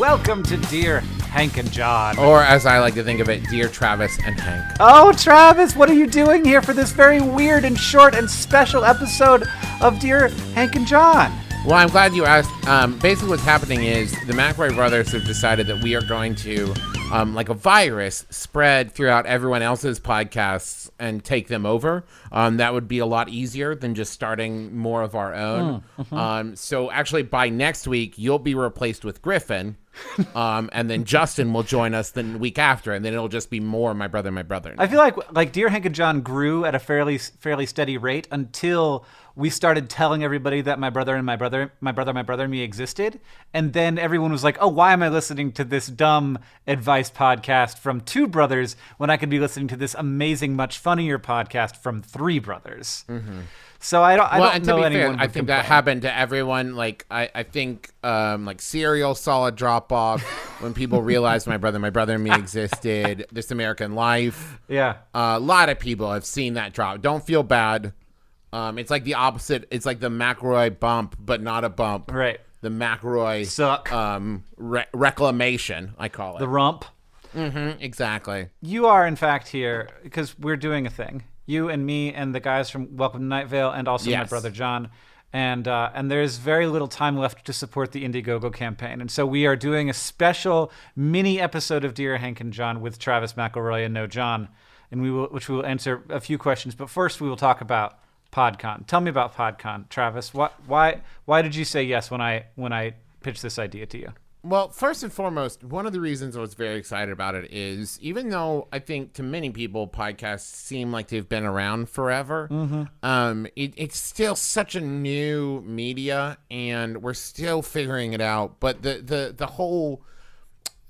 welcome to Dear Hank and John. Or as I like to think of it, Dear Travis and Hank. Oh, Travis, what are you doing here for this very weird and short and special episode of Dear Hank and John? Well, I'm glad you asked. Basically what's happening is the McElroy brothers have decided that we are going to, like a virus, spread throughout everyone else's podcasts and take them over. That would be a lot easier than just starting more of our own. So actually by next week, you'll be replaced with Griffin. And then Justin will join us the week after, and then it'll just be more my brother. I feel like Dear Hank and John grew at a fairly steady rate until we started telling everybody that my brother and me existed, and then everyone was like, "Oh, why am I listening to this dumb advice podcast from two brothers when I could be listening to this amazing, much funnier podcast from three brothers?" So I don't know anyone. I think that happened to everyone. Like I think like Serial saw a drop off when people realized my brother and me existed. This American Life. Yeah. A lot of people have seen that drop. Don't feel bad. It's like the opposite. It's like the McElroy bump, but not a bump. Right. The McElroy suck. Reclamation, I call it. The rump. Exactly. You are in fact here because we're doing a thing. You and me and the guys from Welcome to Night Vale and also my brother John. And there's very little time left to support the IndieGoGo campaign. And so we are doing a special mini episode of Dear Hank and John with Travis McElroy and no John, and which we will answer a few questions. But first we will talk about PodCon. Tell me about PodCon, Travis. Why did you say yes when I pitched this idea to you? Well, first and foremost, one of the reasons I was very excited about it is even though I think to many people podcasts seem like they've been around forever, it's still such a new media and we're still figuring it out. But the whole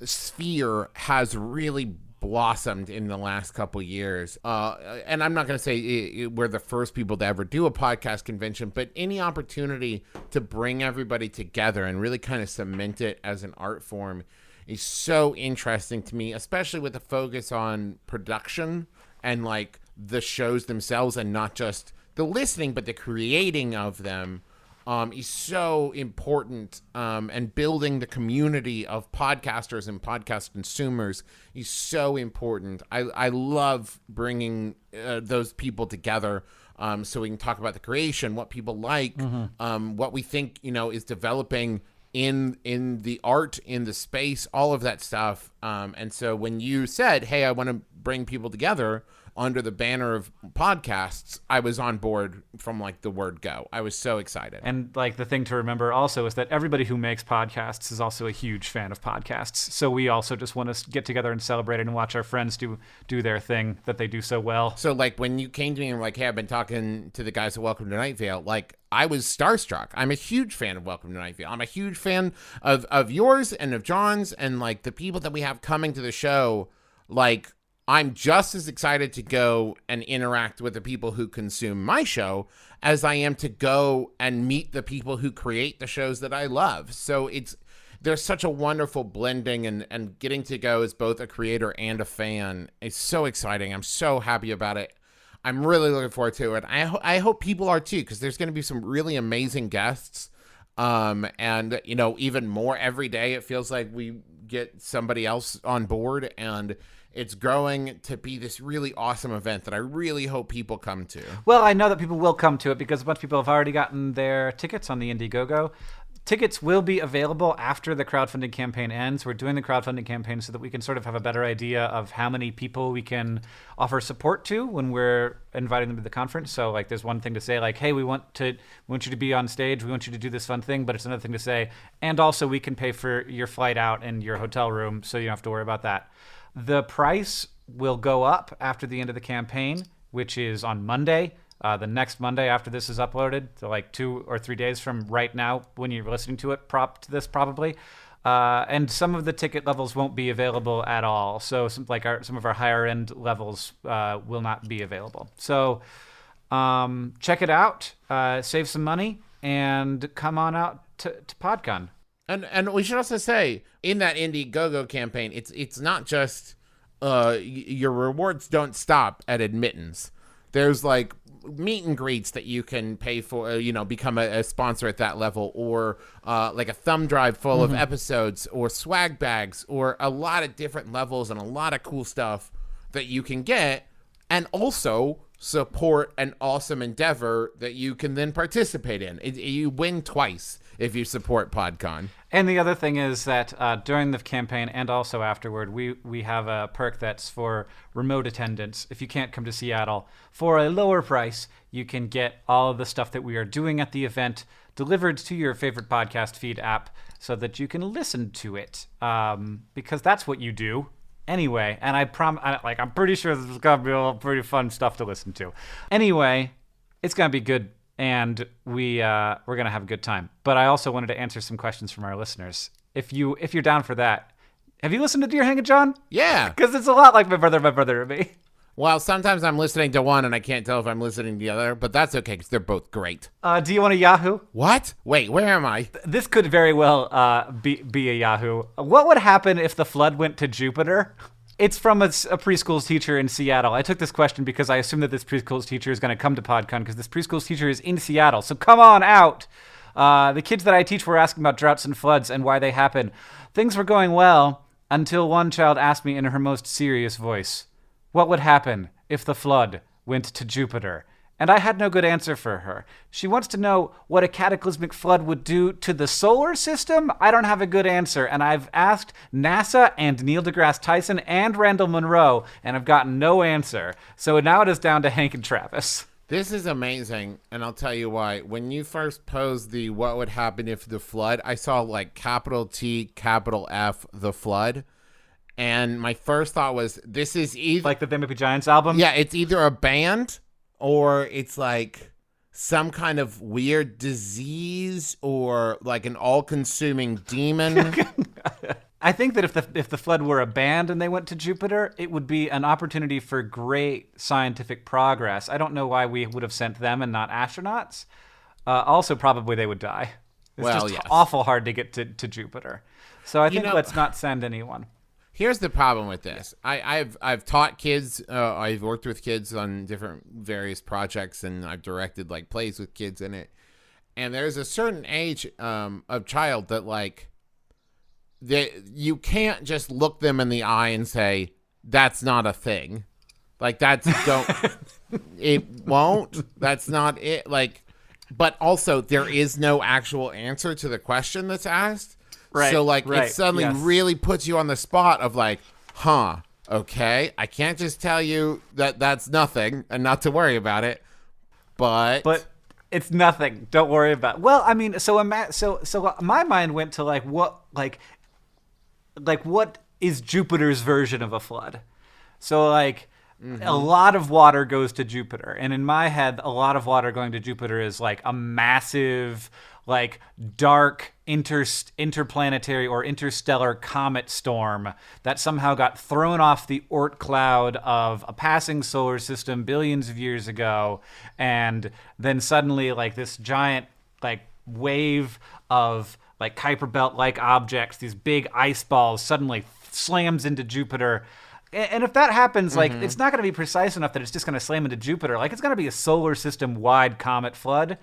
sphere has really blossomed in the last couple years. And I'm not going to say we're the first people to ever do a podcast convention, but any opportunity to bring everybody together and really kind of cement it as an art form is so interesting to me, especially with the focus on production and like the shows themselves and not just the listening, but the creating of them. Is so important, and building the community of podcasters and podcast consumers is so important. I love bringing those people together so we can talk about the creation, what people like, what we think is developing in the art, in the space, all of that stuff. And so when you said, "Hey, I want to bring people together under the banner of podcasts," I was on board from like the word go. I was so excited. And like the thing to remember also is that everybody who makes podcasts is also a huge fan of podcasts. So we also just want to get together and celebrate it and watch our friends do their thing that they do so well. So like when you came to me and like, "Hey, I've been talking to the guys at Welcome to Night Vale," like I was starstruck. I'm a huge fan of Welcome to Night Vale. I'm a huge fan of yours and of John's and like the people that we have coming to the show. Like, I'm just as excited to go and interact with the people who consume my show as I am to go and meet the people who create the shows that I love. So there's such a wonderful blending and getting to go as both a creator and a fan is so exciting. I'm so happy about it. I'm really looking forward to it. I hope people are too, because there's going to be some really amazing guests. And even more every day, it feels like we get somebody else on board, and it's growing to be this really awesome event that I really hope people come to. Well, I know that people will come to it because a bunch of people have already gotten their tickets on the IndieGoGo. Tickets will be available after the crowdfunding campaign ends. We're doing the crowdfunding campaign so that we can sort of have a better idea of how many people we can offer support to when we're inviting them to the conference. So like there's one thing to say like, "Hey, we want you to be on stage. We want you to do this fun thing." But it's another thing to say, "And also we can pay for your flight out and your hotel room, so you don't have to worry about that." The price will go up after the end of the campaign, which is on Monday. The next Monday after this is uploaded, so like 2 or 3 days from right now when you're listening to it, probably. And some of the ticket levels won't be available at all. So some of our higher end levels will not be available. So check it out, save some money, and come on out to PodCon. And we should also say, in that IndieGoGo campaign, it's not just your rewards don't stop at admittance. There's like meet and greets that you can pay for, become a sponsor at that level, or like a thumb drive full of episodes, or swag bags, or a lot of different levels and a lot of cool stuff that you can get, and also support an awesome endeavor that you can then participate in. You win twice if you support PodCon. And the other thing is that during the campaign and also afterward, we have a perk that's for remote attendance. If you can't come to Seattle, for a lower price, you can get all of the stuff that we are doing at the event delivered to your favorite podcast feed app so that you can listen to it, because that's what you do. Anyway, and I'm pretty sure this is gonna be all pretty fun stuff to listen to. Anyway, it's gonna be good, and we're gonna have a good time. But I also wanted to answer some questions from our listeners. If you're down for that, have you listened to Dear Hang It, John? Yeah, because it's a lot like my brother and me. Well, sometimes I'm listening to one and I can't tell if I'm listening to the other, but that's okay because they're both great. Do you want a Yahoo? What? Wait, where am I? This could very well be a Yahoo. What would happen if the flood went to Jupiter? It's from a preschool teacher in Seattle. I took this question because I assume that this preschool teacher is going to come to PodCon because this preschool teacher is in Seattle. So come on out. The kids that I teach were asking about droughts and floods and why they happen. Things were going well until one child asked me in her most serious voice, what would happen if the flood went to Jupiter? And I had no good answer for her. She wants to know what a cataclysmic flood would do to the solar system. I don't have a good answer. And I've asked NASA and Neil deGrasse Tyson and Randall Munroe, and I've gotten no answer. So now it is down to Hank and Travis. This is amazing, and I'll tell you why. When you first posed the what would happen if the flood, I saw like capital T, capital F, the flood. And my first thought was, this is either... Like the They Might Be Giants album? Yeah, it's either a band or it's like some kind of weird disease or like an all-consuming demon. I think that if the flood were a band and they went to Jupiter, it would be an opportunity for great scientific progress. I don't know why we would have sent them and not astronauts. Also, probably they would die. It's just awful hard to get to Jupiter. So I think let's not send anyone. Here's the problem with this. I've taught kids. I've worked with kids on different various projects, and I've directed like plays with kids in it. And there's a certain age of child that like you can't just look them in the eye and say that's not a thing. Like it won't. That's not it. Like, but also there is no actual answer to the question that's asked. Right, so, like, it suddenly really puts you on the spot of, like, okay, I can't just tell you that that's nothing and not to worry about it, but it's nothing. Don't worry about it. Well, I mean, so my mind went to, like, what is Jupiter's version of a flood? So, like, a lot of water goes to Jupiter, and in my head, a lot of water going to Jupiter is, like, a massive... like dark interplanetary or interstellar comet storm that somehow got thrown off the Oort cloud of a passing solar system billions of years ago, and then suddenly like this giant like wave of like Kuiper belt like objects, these big ice balls suddenly slams into Jupiter. And if that happens, like, it's not going to be precise enough that it's just going to slam into Jupiter. Like, it's going to be a solar system-wide comet flood.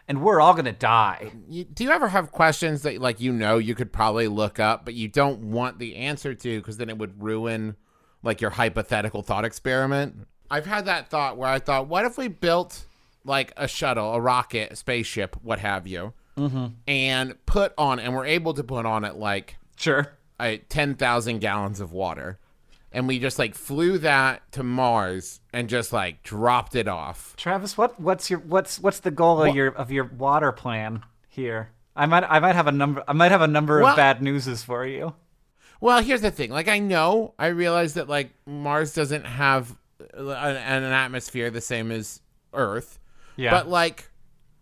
And we're all going to die. Do you ever have questions that, like, you could probably look up, but you don't want the answer to because then it would ruin, like, your hypothetical thought experiment? I've had that thought where I thought, what if we built, like, a shuttle, a rocket, a spaceship, what have you, and we're able to put on it, like, 10,000 gallons of water. And we just like flew that to Mars and just like dropped it off. Travis, what's the goal of your water plan here? I might have a number of bad newses for you. Well, here's the thing. Like I realize that like Mars doesn't have an atmosphere the same as Earth. Yeah. But like,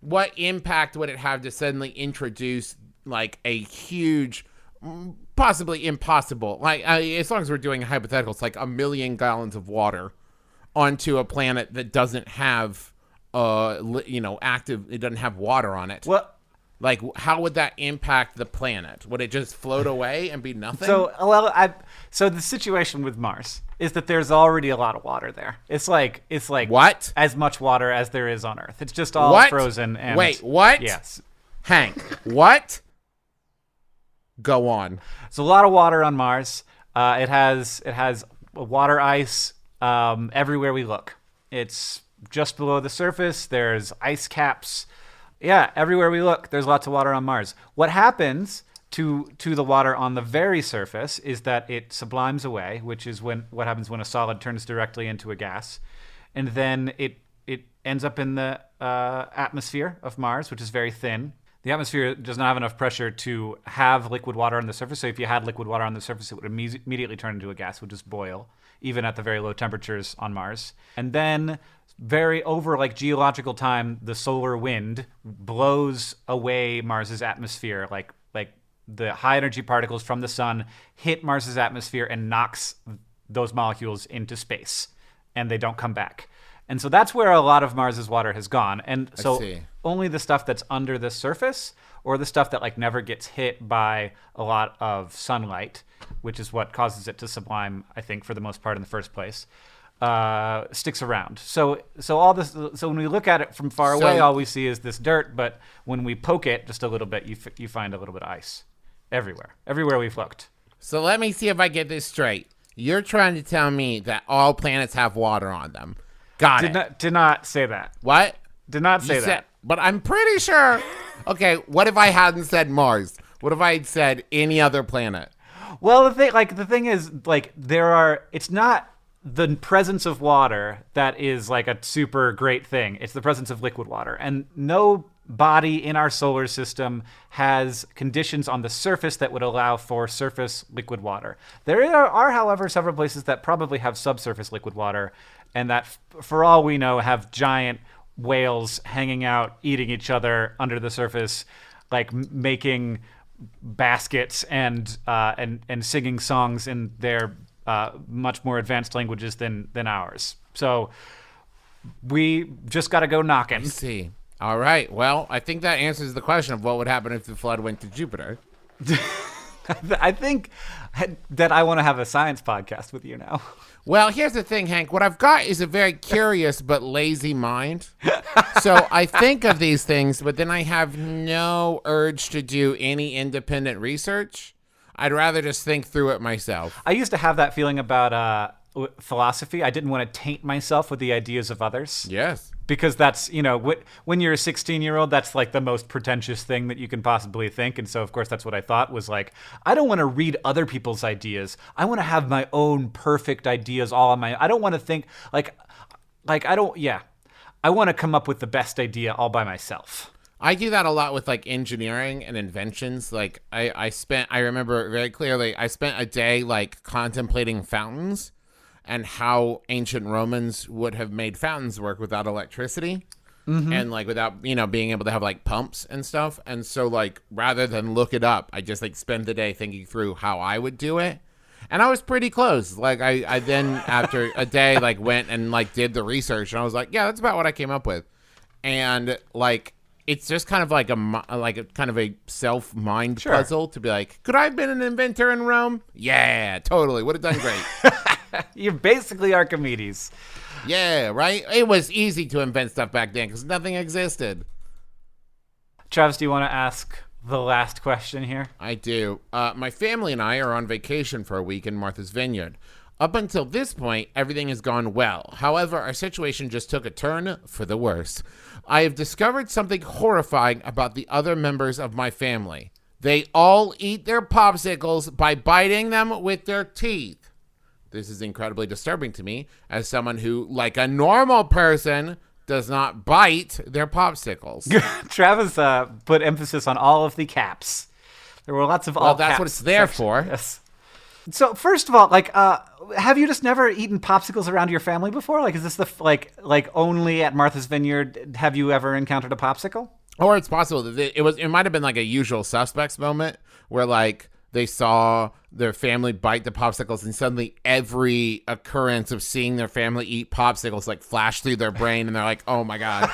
what impact would it have to suddenly introduce like a huge, possibly impossible, like as long as we're doing hypotheticals, like 1 million gallons of water onto a planet that doesn't have active, it doesn't have water on it. Well, Like, how would that impact the planet? Would it just float away and be nothing? So the situation with Mars is that there's already a lot of water there. It's like what? As much water as there is on Earth. It's just all frozen. And wait, what? Yes, Hank, what? Go on. It's a lot of water on Mars. It has water ice everywhere we look. It's just below the surface. There's ice caps. Yeah, everywhere we look, there's lots of water on Mars. What happens to the water on the very surface is that it sublimes away, which is what happens when a solid turns directly into a gas, and then it ends up in the atmosphere of Mars, which is very thin. The atmosphere does not have enough pressure to have liquid water on the surface. So if you had liquid water on the surface, it would immediately turn into a gas, would just boil, even at the very low temperatures on Mars. And then over like geological time, the solar wind blows away Mars's atmosphere, like the high energy particles from the sun hit Mars's atmosphere and knocks those molecules into space, and they don't come back. And so that's where a lot of Mars's water has gone. And so only the stuff that's under the surface, or the stuff that like never gets hit by a lot of sunlight, which is what causes it to sublime, I think, for the most part in the first place, sticks around. So all this. So when we look at it from far away, all we see is this dirt. But when we poke it just a little bit, you find a little bit of ice everywhere we've looked. So let me see if I get this straight. You're trying to tell me that all planets have water on them. Did not say that. What? Did not say that. But I'm pretty sure. Okay, what if I hadn't said Mars? What if I had said any other planet? Well, the thing is, like, it's not the presence of water that is like a super great thing. It's the presence of liquid water. And no body in our solar system has conditions on the surface that would allow for surface liquid water. There are, however, several places that probably have subsurface liquid water, and that, for all we know, have giant whales hanging out, eating each other under the surface, like making baskets and singing songs in their much more advanced languages than ours. So we just got to go knocking. I see. All right. Well, I think that answers the question of what would happen if the flood went to Jupiter. I think that I want to have a science podcast with you now. Well, here's the thing, Hank. What I've got is a very curious but lazy mind. So I think of these things, but then I have no urge to do any independent research. I'd rather just think through it myself. I used to have that feeling about philosophy. I didn't want to taint myself with the ideas of others. Yes. Because that's, when you're a 16-year-old, that's like the most pretentious thing that you can possibly think. And so, of course, that's what I thought was like, I don't want to read other people's ideas. I want to have my own perfect ideas all on my own. I don't want to think I want to come up with the best idea all by myself. I do that a lot with like engineering and inventions. Like I remember very clearly, I spent a day like contemplating fountains and how ancient Romans would have made fountains work without electricity, and like without, being able to have like pumps and stuff. And so like, rather than look it up, I just like spend the day thinking through how I would do it. And I was pretty close. Like I then after a day, like went and like did the research, and I was like, yeah, that's about what I came up with. And like, it's just kind of like a self-mind puzzle to be like, could I have been an inventor in Rome? Yeah, totally. Would have done great. You're basically Archimedes. Yeah, right? It was easy to invent stuff back then because nothing existed. Travis, do you want to ask the last question here? I do. My family and I are on vacation for a week in Martha's Vineyard. Up until this point, everything has gone well. However, our situation just took a turn for the worse. I have discovered something horrifying about the other members of my family. They all eat their popsicles by biting them with their teeth. This is incredibly disturbing to me as someone who, like a normal person, does not bite their popsicles. Travis put emphasis on all of the caps. There were lots of all caps. Well, that's what it's there for. Yes. So first of all, like, have you just never eaten popsicles around your family before? Like, is this the like only at Martha's Vineyard have you ever encountered a popsicle? Or it's possible that it might have been like a Usual Suspects moment where like they saw their family bite the popsicles, and suddenly every occurrence of seeing their family eat popsicles like flashed through their brain, and they're like, oh my God.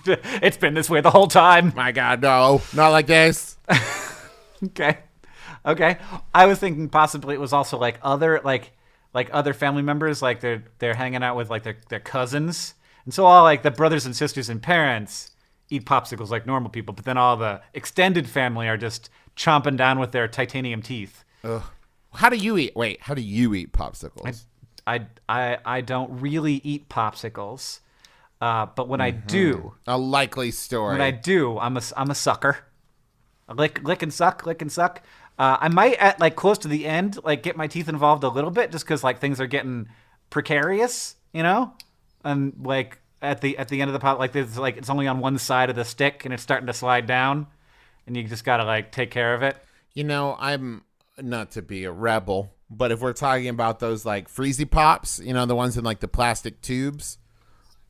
It's been this way the whole time. My God, no, not like this. Okay. I was thinking possibly it was also like other other family members, like they're hanging out with like their cousins, and so all like the brothers and sisters and parents eat popsicles like normal people, but then all the extended family are just chomping down with their titanium teeth. Ugh. How do you eat popsicles? I don't really eat popsicles, but when I do, a likely story. when I do, I'm a sucker. Lick and suck. I might at like close to the end like get my teeth involved a little bit just because like things are getting precarious, and like at the end of the pot, like there's like it's only on one side of the stick and it's starting to slide down, and you just gotta like take care of it. I'm not to be a rebel, but if we're talking about those like freezy pops, the ones in like the plastic tubes,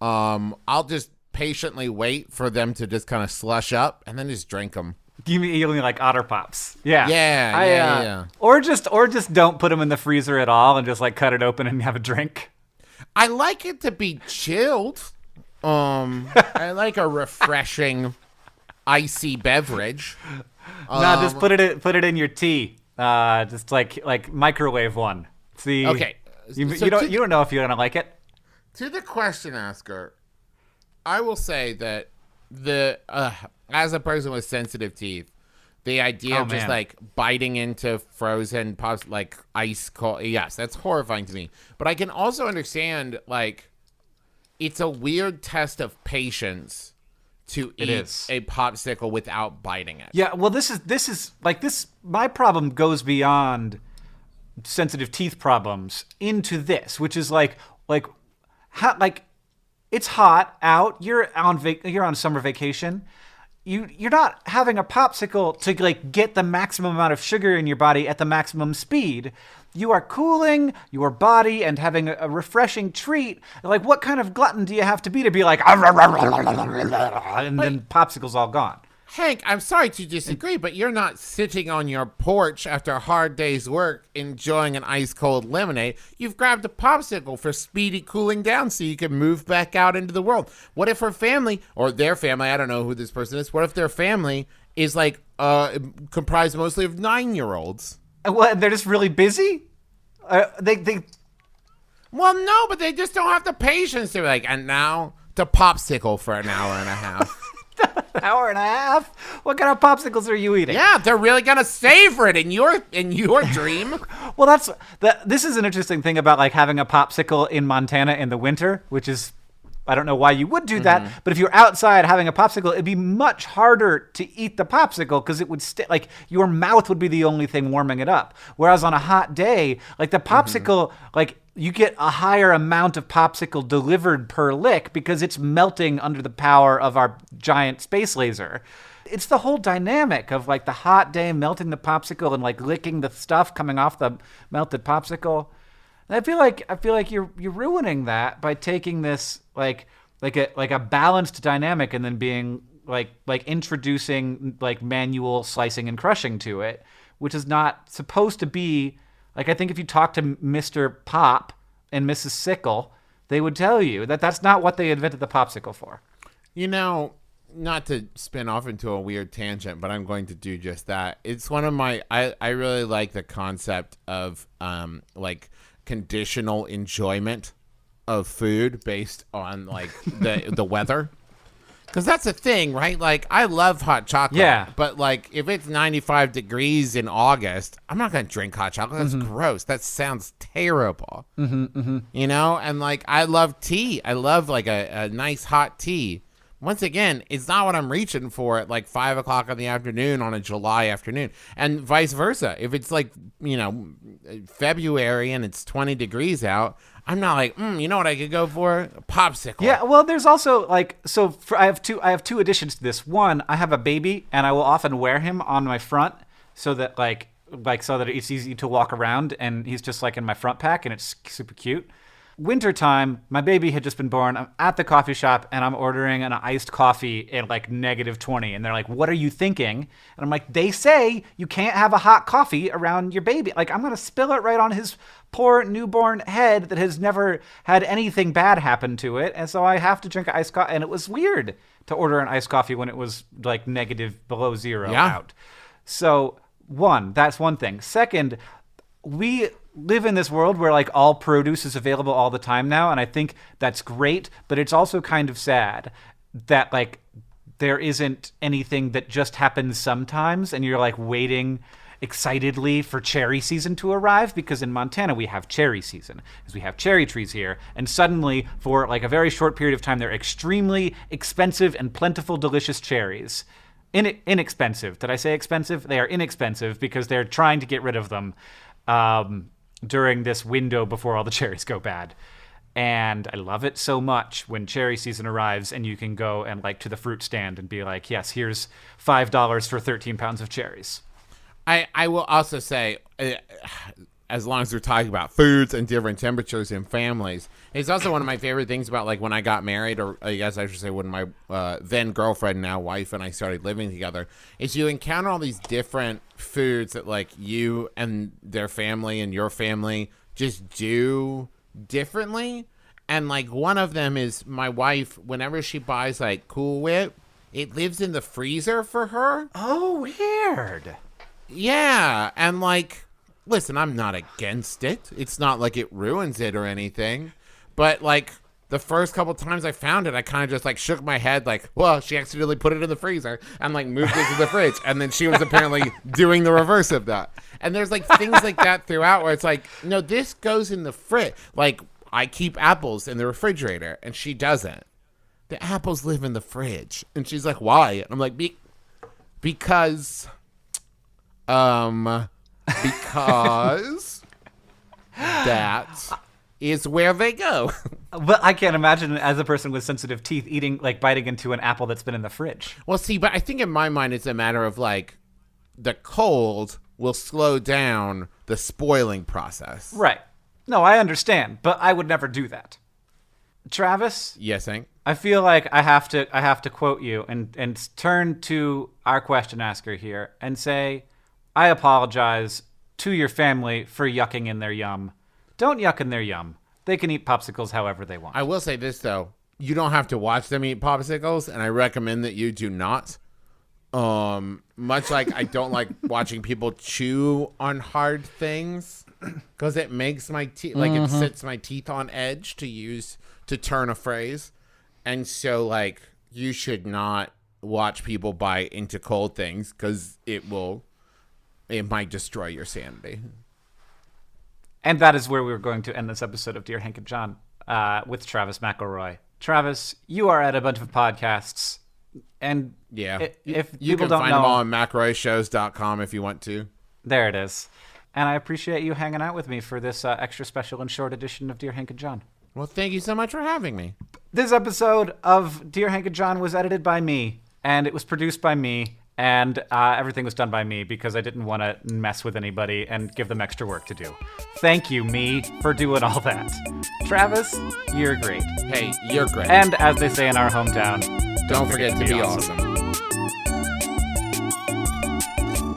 I'll just patiently wait for them to just kind of slush up and then just drink them. You mean like Otter Pops? Yeah. Yeah. Or just don't put them in the freezer at all and just like cut it open and have a drink. I like it to be chilled. I like a refreshing, icy beverage. No, just put it in your tea. Just like microwave one. See. Okay. You don't know if you're gonna like it. To the question asker, I will say that as a person with sensitive teeth, the idea of just like biting into frozen pops, like ice cold, yes, that's horrifying to me. But I can also understand like it's a weird test of patience to eat a popsicle without biting it. Yeah, well, this is like this. My problem goes beyond sensitive teeth problems into this, which is like it's hot out. You're on summer vacation. You're not having a popsicle to like get the maximum amount of sugar in your body at the maximum speed. You are cooling your body and having a refreshing treat. Like, what kind of glutton do you have to be like, and then popsicle's all gone? Hank, I'm sorry to disagree, but you're not sitting on your porch after a hard day's work enjoying an ice-cold lemonade. You've grabbed a popsicle for speedy cooling down so you can move back out into the world. What if her family, or their family, I don't know who this person is, what if their family is like comprised mostly of 9-year-olds? What, they're just really busy? They Well, no, but they just don't have the patience to be like, and now to popsicle for an hour and a half. An hour and a half? What kind of popsicles are you eating? Yeah, they're really gonna savor it in your dream. Well, this is an interesting thing about like having a popsicle in Montana in the winter, which is, I don't know why you would do that, but if you're outside having a popsicle, it'd be much harder to eat the popsicle because it would like your mouth would be the only thing warming it up. Whereas on a hot day, like the popsicle, like you get a higher amount of popsicle delivered per lick because it's melting under the power of our giant space laser. It's the whole dynamic of like the hot day melting the popsicle and like licking the stuff coming off the melted popsicle. And I feel like you're ruining that by taking this like a balanced dynamic and then being like introducing like manual slicing and crushing to it, which is not supposed to be. Like, I think if you talk to Mr. Pop and Mrs. Sickle, they would tell you that that's not what they invented the popsicle for. Not to spin off into a weird tangent, but I'm going to do just that. It's one of my, I really like the concept of like conditional enjoyment of food based on like the weather. Because that's a thing, right? Like, I love hot chocolate. Yeah. But, like, if it's 95 degrees in August, I'm not going to drink hot chocolate. That's gross. That sounds terrible. And, like, I love tea. I love, like, a nice hot tea. Once again, it's not what I'm reaching for at, like, 5 o'clock in the afternoon on a July afternoon. And vice versa. If it's, like, February and it's 20 degrees out, I'm not like, you know what I could go for? A popsicle. Yeah, well, there's also like, I have two additions to this. One, I have a baby, and I will often wear him on my front so that so that it's easy to walk around, and he's just like in my front pack, and it's super cute. Wintertime, my baby had just been born. I'm at the coffee shop and I'm ordering an iced coffee at like -20. And they're like, what are you thinking? And I'm like, they say you can't have a hot coffee around your baby. Like, I'm going to spill it right on his poor newborn head that has never had anything bad happen to it. And so I have to drink iced coffee. And it was weird to order an iced coffee when it was like negative below zero out. So that's one thing. Second, we live in this world where like all produce is available all the time now, and I think that's great, but it's also kind of sad that like there isn't anything that just happens sometimes and you're like waiting excitedly for cherry season to arrive, because in Montana we have cherry season because we have cherry trees here, and suddenly for like a very short period of time they're extremely expensive and plentiful delicious cherries. Inexpensive. Did I say expensive? They are inexpensive because they're trying to get rid of them during this window before all the cherries go bad. And I love it so much when cherry season arrives and you can go and like to the fruit stand and be like, yes, here's $5 for 13 pounds of cherries. I will also say, as long as we're talking about foods and different temperatures in families, it's also one of my favorite things about like when I got married, or I guess I should say when my then girlfriend, now wife, and I started living together, is you encounter all these different foods that like you and their family and your family just do differently. And like one of them is my wife, whenever she buys like Cool Whip, it lives in the freezer for her. Oh, weird. Yeah. And like, listen, I'm not against it. It's not like it ruins it or anything. But like the first couple times I found it, I kind of just like shook my head like, well, she accidentally put it in the freezer and like moved it to the fridge. And then she was apparently doing the reverse of that. And there's like things like that throughout where it's like, no, this goes in the fridge. Like I keep apples in the refrigerator and she doesn't. The apples live in the fridge. And she's like, why? And I'm like, because that is where they go. But I can't imagine as a person with sensitive teeth biting into an apple that's been in the fridge. Well, see, but I think in my mind it's a matter of like the cold will slow down the spoiling process. Right. No, I understand, but I would never do that. Travis? Yes, Hank? I feel like I have to quote you and turn to our question asker here and say, I apologize to your family for yucking in their yum. Don't yuck in their yum. They can eat popsicles however they want. I will say this, though. You don't have to watch them eat popsicles, and I recommend that you do not. Much like I don't like watching people chew on hard things, because it makes my teeth, like it sets my teeth on edge, to turn a phrase. And so, like, you should not watch people bite into cold things, because it might destroy your sanity. And that is where we're going to end this episode of Dear Hank and John with Travis McElroy. Travis, you are at a bunch of podcasts. And yeah, if you people can don't find know, them all on McElroyshows.com if you want to. There it is. And I appreciate you hanging out with me for this extra special and short edition of Dear Hank and John. Well, thank you so much for having me. This episode of Dear Hank and John was edited by me, and it was produced by me, and everything was done by me because I didn't want to mess with anybody and give them extra work to do. Thank you, me, for doing all that. Travis, you're great. Hey, you're great. And as they say in our hometown, don't forget to be awesome.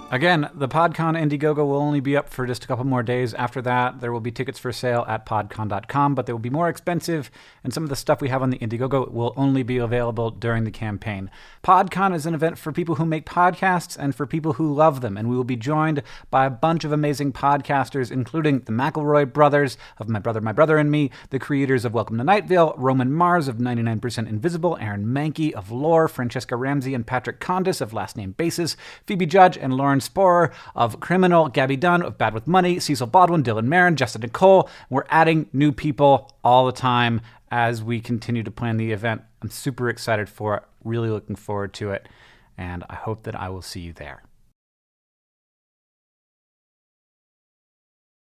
Again, the PodCon IndieGoGo will only be up for just a couple more days. After that, there will be tickets for sale at podcon.com, but they will be more expensive, and some of the stuff we have on the IndieGoGo will only be available during the campaign. PodCon is an event for people who make podcasts and for people who love them, and we will be joined by a bunch of amazing podcasters, including the McElroy brothers of My Brother and Me, the creators of Welcome to Night Vale, Roman Mars of 99% Invisible, Aaron Mankey of Lore, Francesca Ramsey and Patrick Condis of Last Name Basis, Phoebe Judge and Lauren Sporer of Criminal, Gabby Dunn of Bad with Money, Cecil Baldwin, Dylan Marin, Justin Nicole. We're adding new people all the time as we continue to plan the event. I'm super excited for it, really looking forward to it, and I hope that I will see you there.